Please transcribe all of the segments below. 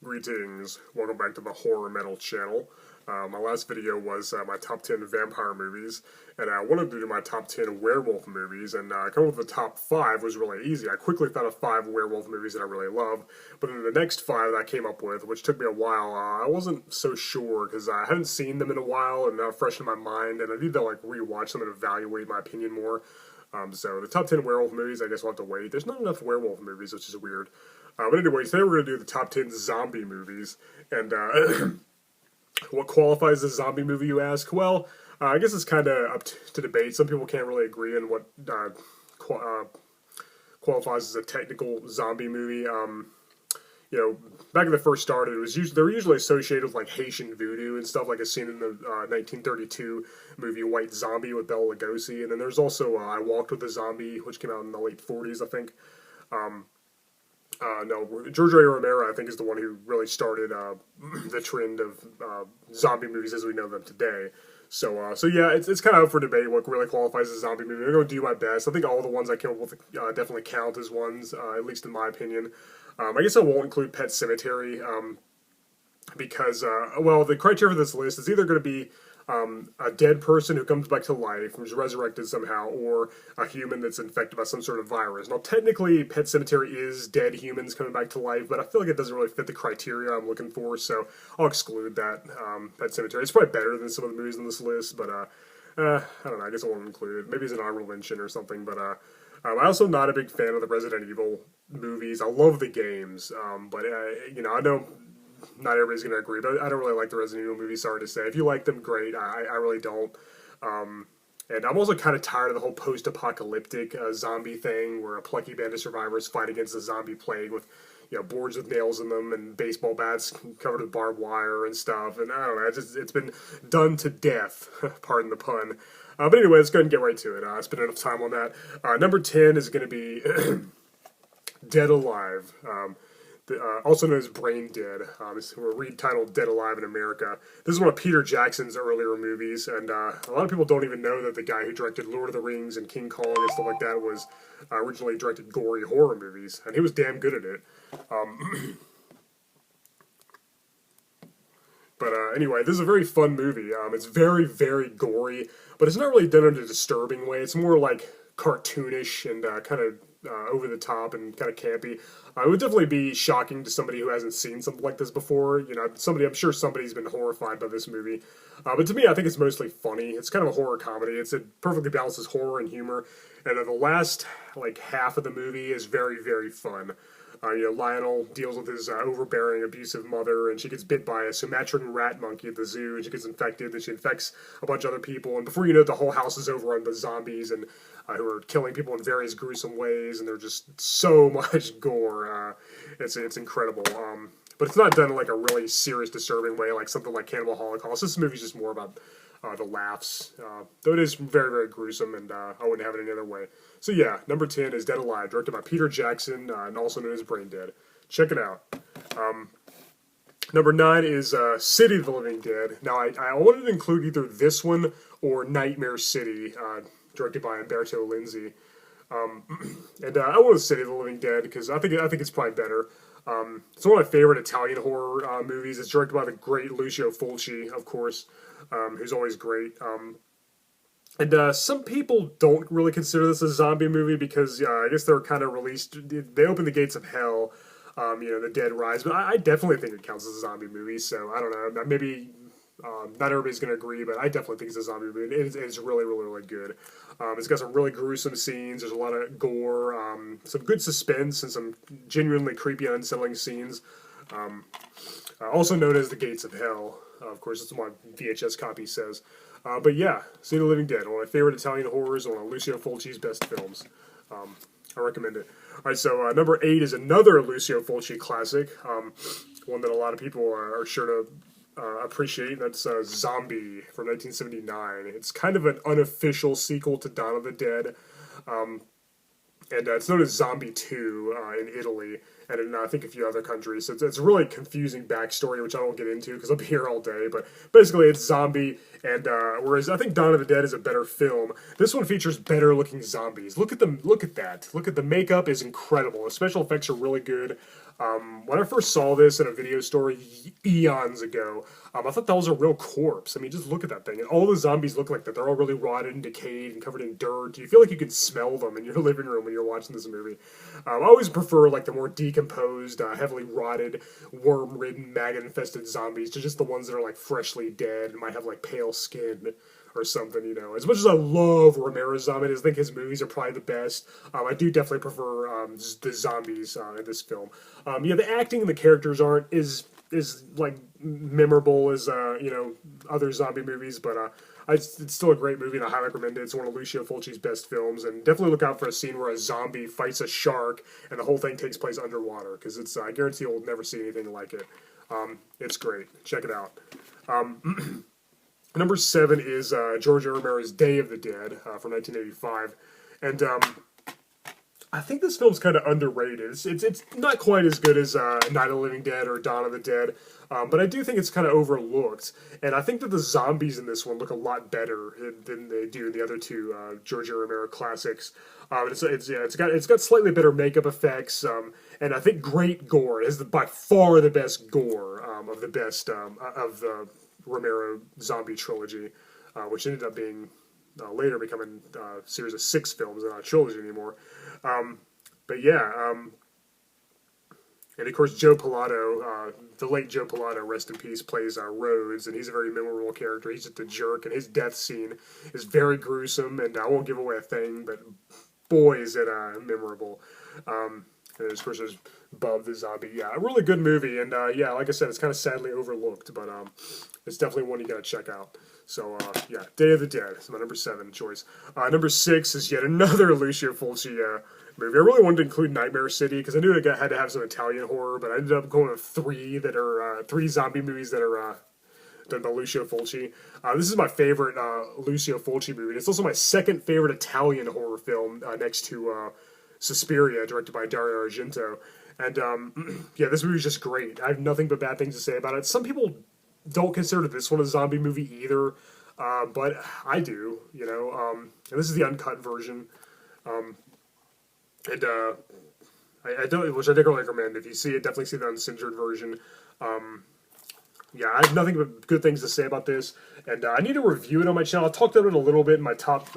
Greetings, welcome back to the Horror Metal channel. My last video was my top 10 vampire movies, and I wanted to do my top 10 werewolf movies, and coming up with the top 5 was really easy. I quickly thought of 5 werewolf movies that I really love, but in the next 5 that I came up with, which took me a while, I wasn't so sure, because I hadn't seen them in a while, and not fresh in my mind, and I need to rewatch them and evaluate my opinion more. So the top 10 werewolf movies, I guess we'll have to wait. There's not enough werewolf movies, which is weird. But anyway, today we're going to do the top 10 zombie movies. And what qualifies as a zombie movie, you ask? Well, I guess it's kind of up to debate. Some people can't really agree on what qualifies as a technical zombie movie. Back when they first started, they were usually associated with like Haitian voodoo and stuff, like a scene in the 1932 movie White Zombie with Bela Lugosi. And then there's also I Walked with a Zombie, which came out in the late 40s, I think. George A. Romero, I think, is the one who really started the trend of zombie movies as we know them today. So yeah, it's kind of up for debate what really qualifies as a zombie movie. I'm going to do my best. I think all the ones I came up with definitely count as ones, at least in my opinion. I guess I won't include Pet Sematary because, the criteria for this list is either going to be a dead person who comes back to life, who's resurrected somehow, or a human that's infected by some sort of virus. Now, technically, Pet Sematary is dead humans coming back to life, but I feel like it doesn't really fit the criteria I'm looking for, so I'll exclude that Pet Sematary. It's probably better than some of the movies on this list, but I don't know, I guess I won't include it. Maybe it's an honorable mention or something, but I'm also not a big fan of the Resident Evil movies. I love the games, but I know not everybody's going to agree, but I don't really like the Resident Evil movies, sorry to say. If you like them, great. I really don't. And I'm also kind of tired of the whole post-apocalyptic zombie thing, where a plucky band of survivors fight against a zombie plague with, boards with nails in them and baseball bats covered with barbed wire and stuff. And I don't know, it's been done to death, pardon the pun. But anyway, let's go ahead and get right to it. I spent enough time on that. Number 10 is going to be Dead Alive. Also known as Brain Dead. It's retitled Dead Alive in America. This is one of Peter Jackson's earlier movies, and a lot of people don't even know that the guy who directed Lord of the Rings and King Kong and stuff like that was originally directed gory horror movies, and he was damn good at it. Anyway, this is a very fun movie. It's very, very gory, but it's not really done in a disturbing way. It's more like cartoonish and kind of over the top and kind of campy. It would definitely be shocking to somebody who hasn't seen something like this before. I'm sure somebody's been horrified by this movie. But to me, I think it's mostly funny. It's kind of a horror comedy. It perfectly balances horror and humor. And the last half of the movie is very, very fun. Lionel deals with his overbearing, abusive mother, and she gets bit by a Sumatran rat monkey at the zoo, and she gets infected, and she infects a bunch of other people, and before you know it, the whole house is overrun by zombies, and who are killing people in various gruesome ways, and there's just so much gore. It's incredible. But it's not done in a really serious, disturbing way, like something like Cannibal Holocaust. This movie's just more about the laughs, though it is very, very gruesome, and I wouldn't have it any other way. So yeah, number 10 is Dead Alive, directed by Peter Jackson, and also known as Brain Dead. Check it out. Number 9 is City of the Living Dead. Now, I wanted to include either this one or Nightmare City, directed by Umberto Lenzi. And I wanted City of the Living Dead because I think it's probably better. It's one of my favorite Italian horror movies. It's directed by the great Lucio Fulci, of course, who's always great. And some people don't really consider this a zombie movie because I guess they're kind of released. They open the gates of hell. The dead rise. But I definitely think it counts as a zombie movie. So I don't know. Maybe not everybody's going to agree, but I definitely think it's a zombie movie. It's really, really, really good. It's got some really gruesome scenes. There's a lot of gore, some good suspense, and some genuinely creepy and unsettling scenes. Also known as the Gates of Hell. Of course, that's what my VHS copy says. But yeah, City of the Living Dead, one of my favorite Italian horrors, one of Lucio Fulci's best films. I recommend it. Alright, so number 8 is another Lucio Fulci classic, one that a lot of people are sure to appreciate. That's Zombie from 1979. It's kind of an unofficial sequel to Dawn of the Dead. And it's known as Zombie 2 in Italy, and in I think a few other countries. So it's a really confusing backstory, which I won't get into because I'll be here all day. But basically, it's zombie, and whereas I think Dawn of the Dead is a better film, this one features better looking zombies. Look at them. Look at that. Look at the makeup is incredible. The special effects are really good. When I first saw this in a video store eons ago, I thought that was a real corpse. I mean, just look at that thing. And all the zombies look like that. They're all really rotted and decayed and covered in dirt. You feel like you can smell them in your living room when you're watching this movie. I always prefer like the more decomposed, heavily rotted, worm-ridden, maggot-infested zombies to just the ones that are like freshly dead and might have like pale skin or something, you know. As much as I love Romero's zombies, I think his movies are probably the best. I do definitely prefer the zombies in this film. Yeah, the acting and the characters aren't is like memorable as you know, other zombie movies, but it's still a great movie and I highly recommend it. It's one of Lucio Fulci's best films, and definitely look out for a scene where a zombie fights a shark and the whole thing takes place underwater, because it's I guarantee you'll never see anything like it. It's great. Check it out. Number 7 is George Romero's Day of the Dead from 1985, and I think this film's kind of underrated. It's not quite as good as Night of the Living Dead or Dawn of the Dead, but I do think it's kind of overlooked. And I think that the zombies in this one look a lot better than they do in the other two George Romero classics. It's got slightly better makeup effects, and I think great gore. It is by far the best gore of the best of the Romero zombie trilogy, which ended up being later becoming a series of 6 films and not a trilogy anymore. But yeah, and of course Joe Pilato, the late Joe Pilato, rest in peace, plays Rhodes, and he's a very memorable character. He's just a jerk, and his death scene is very gruesome, and I won't give away a thing, but boy is it memorable. And of course there's Bub the zombie. Yeah, a really good movie, and yeah, like I said, it's kind of sadly overlooked, but it's definitely one you gotta check out. So yeah, Day of the Dead is my number 7 choice. Number 6 is yet another Lucio Fulci movie. I really wanted to include Nightmare City because I knew it had to have some Italian horror, but I ended up going with 3 that are 3 zombie movies that are done by Lucio Fulci. This is my favorite Lucio Fulci movie. It's also my second favorite Italian horror film next to Suspiria, directed by Dario Argento. And yeah, this movie is just great. I have nothing but bad things to say about it. Some people don't consider this one a zombie movie either, but I do, you know. And this is the uncut version, and I don't, which I definitely recommend. If you see it, definitely see the uncensored version. Yeah, I have nothing but good things to say about this, and I need to review it on my channel. I'll talk about it a little bit in my top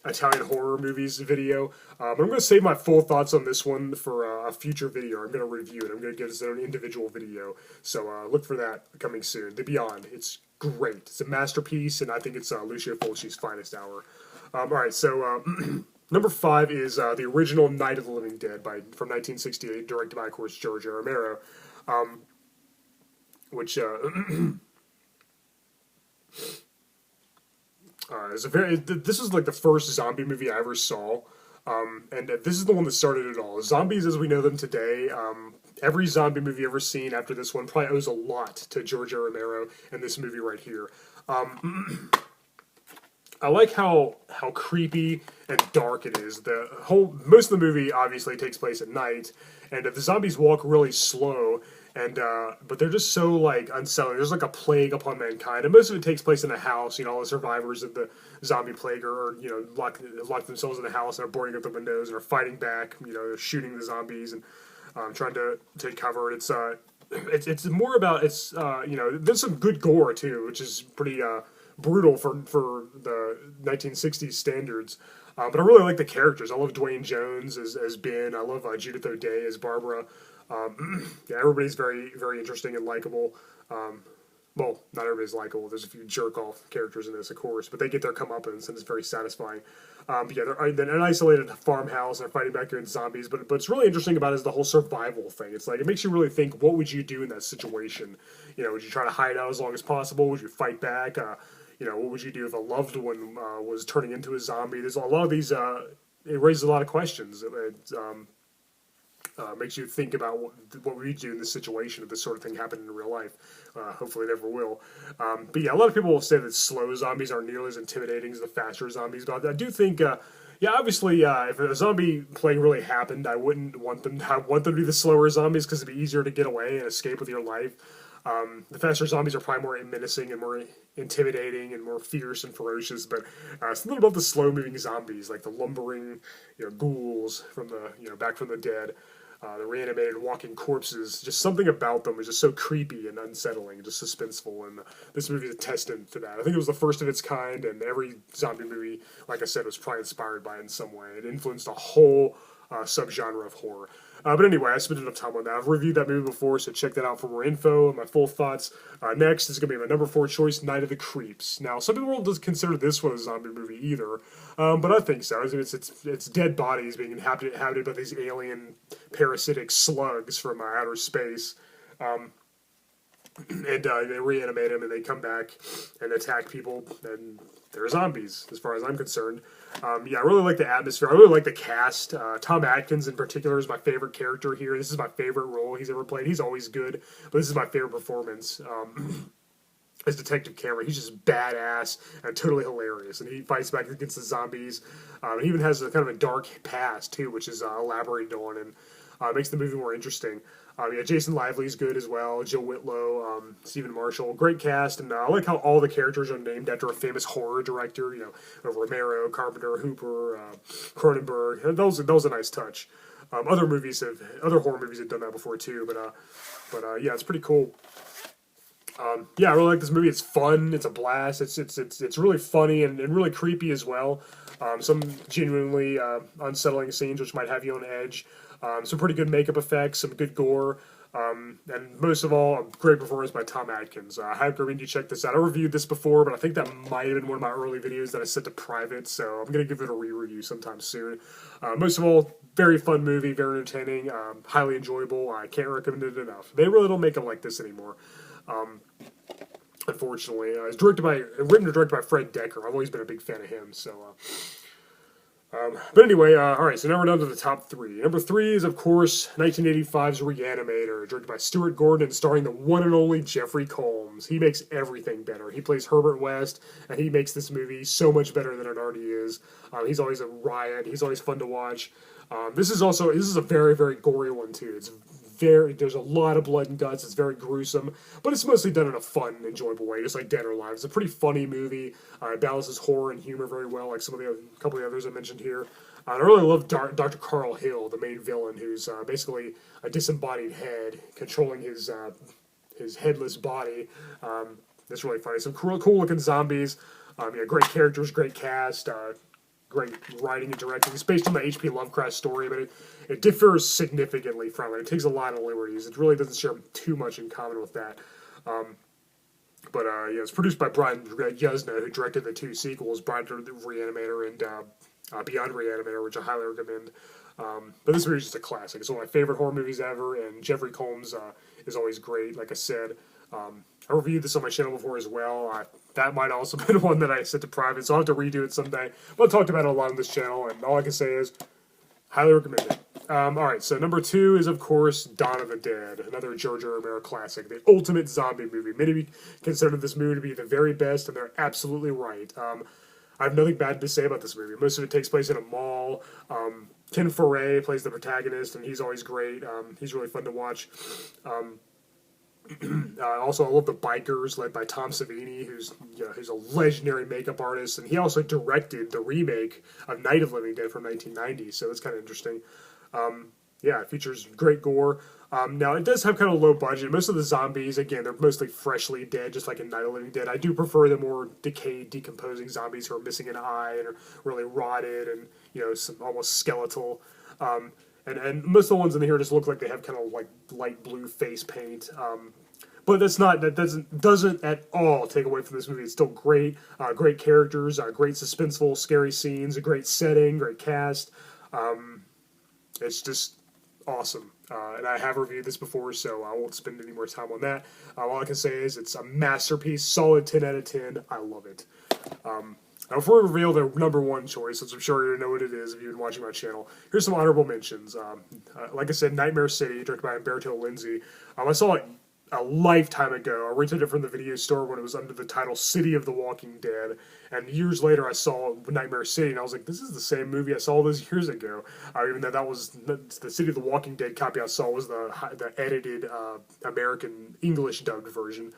Italian horror movies video, but I'm going to save my full thoughts on this one for a future video. I'm going to review it. I'm going to give this an individual video, so look for that coming soon. The Beyond, it's great. It's a masterpiece, and I think it's Lucio Fulci's finest hour. Alright, so number 5 is the original Night of the Living Dead from 1968, directed by, of course, George Romero. Which is this is like the first zombie movie I ever saw, and this is the one that started it all. Zombies as we know them today, every zombie movie ever seen after this one probably owes a lot to George Romero and this movie right here. I like how creepy and dark it is. Most of the movie obviously takes place at night, and the zombies walk really slow. And but they're just so like unsettling. There's like a plague upon mankind, and most of it takes place in a house. You know, all the survivors of the zombie plague are locked themselves in the house and are boarding up the windows and are fighting back. You know, they're shooting the zombies and trying to take cover. It's more about you know, there's some good gore too, which is pretty brutal for the 1960s standards. But I really like the characters. I love Dwayne Jones as Ben. I love Judith O'Dea as Barbara. Yeah, everybody's very, very interesting and likable. Well, not everybody's likable. There's a few jerk-off characters in this, of course, but they get their comeuppance, and it's very satisfying. But yeah, they're in an isolated farmhouse, and they're fighting back against zombies, but what's really interesting about it is the whole survival thing. It's like, it makes you really think, what would you do in that situation? You know, would you try to hide out as long as possible? Would you fight back? You know, what would you do if a loved one was turning into a zombie? There's a lot of these, it raises a lot of questions. Makes you think about what we do in this situation if this sort of thing happened in real life. Hopefully it never will. But yeah, a lot of people will say that slow zombies aren't nearly as intimidating as the faster zombies, but I do think, yeah, obviously, if a zombie plague really happened, I wouldn't want them to be the slower zombies because it'd be easier to get away and escape with your life. The faster zombies are probably more menacing and more intimidating and more fierce and ferocious, but it's a little about the slow-moving zombies, like the lumbering, you know, ghouls from the, you know, back from the dead. the reanimated walking corpses, just something about them was just so creepy and unsettling, just suspenseful, and this movie is a testament to that. I think it was the first of its kind, and every zombie movie, like I said, was probably inspired by it in some way. It influenced a whole subgenre of horror. But anyway, I spent enough time on that. I've reviewed that movie before, so check that out for more info and my full thoughts. Next is going to be my number 4 choice, Night of the Creeps. Now, some people don't consider this one a zombie movie either, but I think so. It's dead bodies being inhabited by these alien parasitic slugs from outer space. And they reanimate them, and they come back and attack people, and they're zombies, as far as I'm concerned. Yeah, I really like the atmosphere. I really like the cast. Tom Atkins, in particular, is my favorite character here. This is my favorite role he's ever played. He's always good, but this is my favorite performance. As Detective Cameron, he's just badass and totally hilarious, and he fights back against the zombies. He even has a kind of a dark past, too, which is elaborated on, and makes the movie more interesting. Yeah, Jason Lively's good as well. Jill Whitlow, Stephen Marshall, great cast, and I like how all the characters are named after a famous horror director. You know, Romero, Carpenter, Hooper, Cronenberg. And that was a nice touch. Other horror movies have done that before too, but yeah, it's pretty cool. Yeah, I really like this movie. It's fun. It's a blast. It's really funny and really creepy as well. Some genuinely unsettling scenes which might have you on edge. Some pretty good makeup effects, some good gore, and most of all, a great performance by Tom Atkins. I highly recommend you check this out. I reviewed this before, but I think that might have been one of my early videos that I set to private, so I'm going to give it a re-review sometime soon. Most of all, very fun movie, very entertaining, highly enjoyable. I can't recommend it enough. They really don't make them like this anymore. Unfortunately, it's written and directed by Fred Decker. I've always been a big fan of him, so... but anyway, alright, so now we're down to the top 3. Number 3 is, of course, 1985's ReAnimator, directed by Stuart Gordon and starring the one and only Jeffrey Combs. He makes everything better. He plays Herbert West, and he makes this movie so much better than it already is. He's always a riot. He's always fun to watch. This is a very, very gory one, too. There's a lot of blood and guts. It's very gruesome, but it's mostly done in a fun, enjoyable way, just like Dead or Alive. It's a pretty funny movie. It balances horror and humor very well, like a couple of the others I mentioned here. I really love Dr. Carl Hill, the main villain, who's basically a disembodied head controlling his headless body. That's really funny. Some cool looking zombies. Yeah, great characters, great cast. Great writing and directing. It's based on the H.P. Lovecraft story, but it differs significantly from it. It takes a lot of liberties. It really doesn't share too much in common with that. But yeah, it's produced by Brian Yuzna, who directed the 2 sequels, Bride of the Reanimator and Beyond Reanimator, which I highly recommend. But this movie is just a classic. It's one of my favorite horror movies ever, and Jeffrey Combs is always great, like I said. I reviewed this on my channel before as well. That might also be one that I set to private, so I'll have to redo it someday. But I talked about it a lot on this channel, and all I can say is, highly recommend it. Alright, so number 2 is, of course, Donovan Dead, another George R. Romero classic, the ultimate zombie movie. Many consider this movie to be the very best, and they're absolutely right. I have nothing bad to say about this movie. Most of it takes place in a mall. Ken Foray plays the protagonist, and he's always great. He's really fun to watch. Also, I love the bikers, led by Tom Savini, who's a legendary makeup artist, and he also directed the remake of Night of the Living Dead from 1990, so that's kind of interesting. Yeah, it features great gore. Now, it does have kind of low budget. Most of the zombies, again, they're mostly freshly dead, just like in Night of the Living Dead. I do prefer the more decayed, decomposing zombies who are missing an eye and are really rotted and, some almost skeletal. And most of the ones in here just look like they have kind of like light blue face paint. But that doesn't at all take away from this movie. It's still great, great characters, great suspenseful, scary scenes, a great setting, great cast. It's just awesome. And I have reviewed this before, so I won't spend any more time on that. All I can say is it's a masterpiece, solid 10 out of 10. I love it. Now, before we reveal the number 1 choice, since I'm sure you know what it is if you've been watching my channel, here's some honorable mentions. Like I said, Nightmare City, directed by Umberto Lenzi. I saw it a lifetime ago. I rented it from the video store when it was under the title City of the Walking Dead, and years later I saw Nightmare City, and I was like, this is the same movie I saw those years ago. Even though that was the City of the Walking Dead copy I saw was the edited American English dubbed version.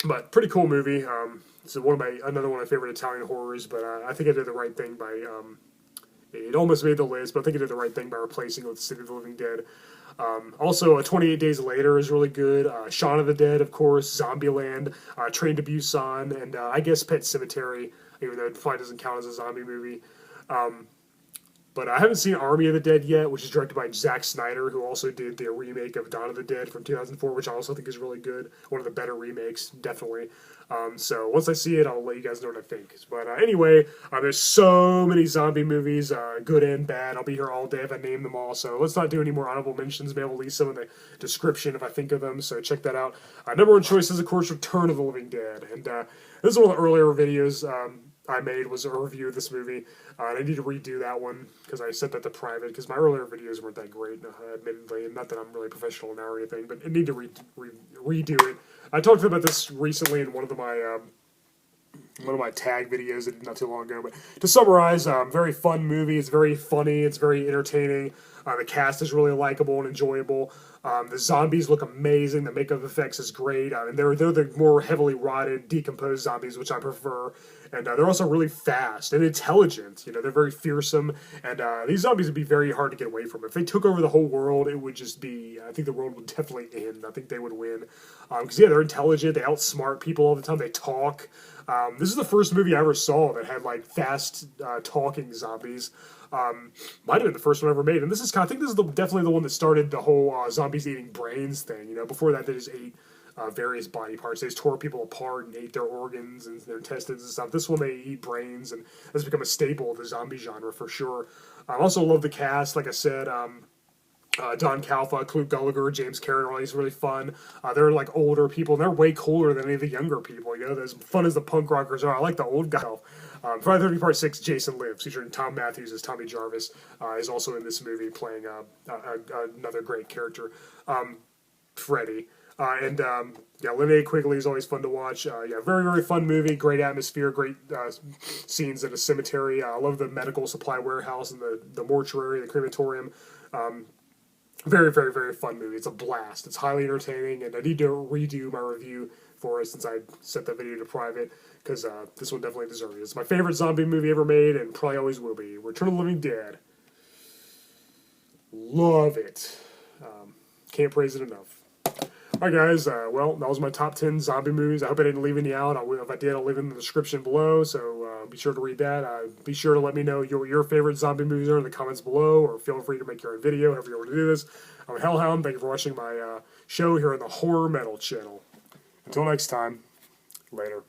But pretty cool movie. It's another one of my favorite Italian horrors, but I think I did the right thing by It almost made the list, but I think it did the right thing by replacing it with City of the Living Dead. Also, 28 Days Later is really good. Shaun of the Dead, of course. Zombieland, Train to Busan, and I guess Pet Sematary, even though it probably doesn't count as a zombie movie. But I haven't seen Army of the Dead yet, which is directed by Zack Snyder, who also did the remake of Dawn of the Dead from 2004, which I also think is really good. One of the better remakes, definitely. So once I see it, I'll let you guys know what I think. But anyway, there's so many zombie movies, good and bad. I'll be here all day if I name them all. So let's not do any more honorable mentions. Maybe I'll leave some in the description if I think of them. So check that out. Number one choice is, of course, Return of the Living Dead. And this is one of the earlier videos I made, was a review of this movie. And I need to redo that one because I sent that to private because my earlier videos weren't that great, admittedly. Not that I'm really professional now or anything, but I need to redo it. I talked about this recently in one of my tag videos I did not too long ago. But to summarize, very fun movie. It's very funny. It's very entertaining. The cast is really likable and enjoyable. The zombies look amazing. The makeup effects is great. And they're the more heavily rotted, decomposed zombies, which I prefer. And they're also really fast and intelligent. You know, they're very fearsome. And these zombies would be very hard to get away from. If they took over the whole world, it would just be, I think the world would definitely end. I think they would win. Because, yeah, they're intelligent. They outsmart people all the time. They talk. This is the first movie I ever saw that had, like, fast talking zombies. Might have been the first one ever made. And this is, I think this is definitely the one that started the whole zombies eating brains thing. You know, before that, they just ate various body parts. They just tore people apart and ate their organs and their intestines and stuff. This one, they eat brains, and has become a staple of the zombie genre for sure. I also love the cast, like I said. Don Calfa, Clute Gallagher, James Karen, all these really fun. They're like older people, and they're way cooler than any of the younger people. You know, as fun as the punk rockers are, I like the old guy. Friday 13 Part 6, Jason Lives, featuring Tom Matthews as Tommy Jarvis, is also in this movie playing another great character, Freddy. Linnea Quigley is always fun to watch. Very, very fun movie. Great atmosphere, great scenes in a cemetery. I love the medical supply warehouse and the mortuary, the crematorium. Very, very, very fun movie. It's a blast. It's highly entertaining, and I need to redo my review for it since I sent that video to private, because this one definitely deserves it. It's my favorite zombie movie ever made, and probably always will be. Return of the Living Dead. Love it. Can't praise it enough. Alright guys, well, that was my top 10 zombie movies. I hope I didn't leave any out. If I did, I'll leave it in the description below, so be sure to read that. Be sure to let me know your favorite zombie movies are in the comments below, or feel free to make your own video, however you want to do this. I'm Hellhound. Thank you for watching my show here on the Horror Metal channel. Until next time, later.